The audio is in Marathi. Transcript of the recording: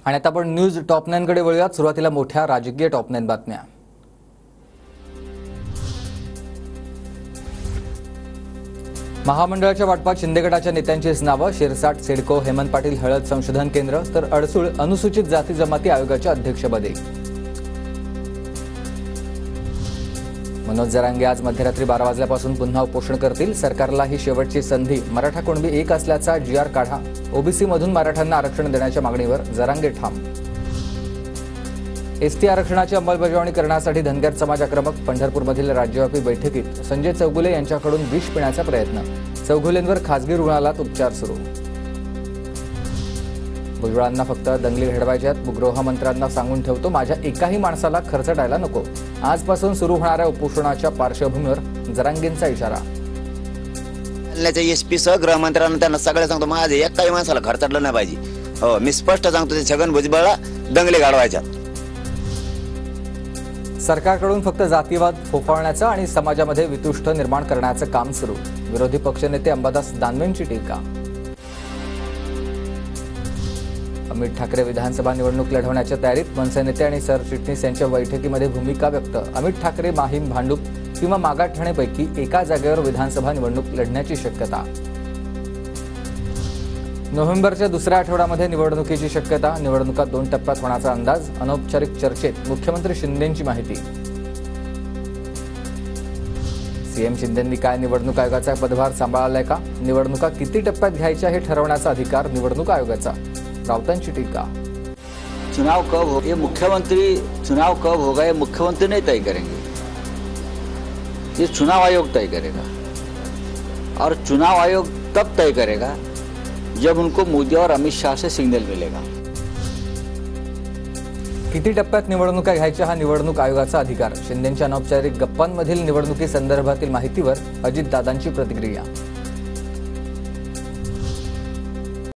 आणि आता आपण न्यूज टॉप 9 कडे वळूयात। सुरुवातीला मोठ्या राजकीय टॉप 9 बातम्या। महामंडळाच्या वाटपात शिंदे गटाच्या नेत्यांचीच नावं। शिरसाट सिडको हेमंत पाटील हळद संशोधन केंद्र तर अडसूळ अनुसूचित जाती जमाती आयोगाच्या अध्यक्षपदी। मनोज जरांगे आज मध्यरात्री 12 वाजल्यापासून पुन्हा उपोषण करतील। सरकारला ही शेवटची संधी। मराठा कुणबी एक असल्याचा जीआर काढा। ओबीसी मधून मराठ्यांना आरक्षण देण्याच्या मागणीवर जरांगे ठाम। एसटी आरक्षणाची अंमलबजावणी करण्यासाठी धनगर समाज आक्रमक। पंढरपूरमधील राज्यव्यापी बैठकीत संजय चौगुले यांच्याकडून विष पिण्याचा प्रयत्न। चौगुलेंवर खासगी रुग्णालयात उपचार सुरू। भुजबळांना फक्त दंगली घडवायच्यात। गृहमंत्र्यांना सांगून ठेवतो, माझ्या एकाही माणसाला खर्चटायला नको। आजपासून सुरू होणाऱ्या उपोषणाच्या पार्श्वभूमीवर जरांगेंचा इशारा। एसपी सह गृहमंत्र्यांना त्यांना सगळ्या सांगतो, माझ्या एकाही माणसाला खर्चटलं नाही पाहिजे। हो, मी स्पष्ट सांगतो, ते छगन भुजबळला दंगली घडवायच्यात। सरकारकडून फक्त जातीवाद फोफावण्याचं आणि समाजामध्ये वितुष्ट निर्माण करण्याचं काम सुरू। विरोधी पक्षनेते अंबादास दानवेंची टीका। अमित ठाकरे विधानसभा निवडणूक लढवण्याच्या तयारीत। मनसे नेते आणि सरचिटणीस यांच्या बैठकीमध्ये भूमिका व्यक्त। अमित ठाकरे माहीम भांडूप किंवा मागाठाणेपैकी एका जागेवर विधानसभा निवडणूक लढण्याची शक्यता। नोव्हेंबरच्या दुसऱ्या आठवड्यामध्ये निवडणुकीची शक्यता। निवडणुका 2 टप्प्यात होण्याचा अंदाज। अनौपचारिक चर्चेत मुख्यमंत्री शिंदेंची माहिती। सीएम शिंदेंनी काय निवडणूक आयोगाचा पदभार सांभाळलाय का? निवडणुका किती टप्प्यात घ्यायच्या हे ठरवण्याचा अधिकार निवडणूक आयोगाचा। राऊतांची टीका। चुनाव कब हो, ये मुख्यमंत्री नहीं तय करेंगे, ये चुनाव आयोग तय करेगा। और चुनाव आयोग तब तय करेगा जब उनको मोदी और अमित शाह से सिग्नल मिलेगा। किती टप्प्यात निवडणुका घ्यायच्या हा निवडणूक आयोगाचा अधिकार। शिंदेंच्या अनौपचारिक गप्पांमधील निवडणुकी संदर्भातील माहितीवर अजितदादांची प्रतिक्रिया।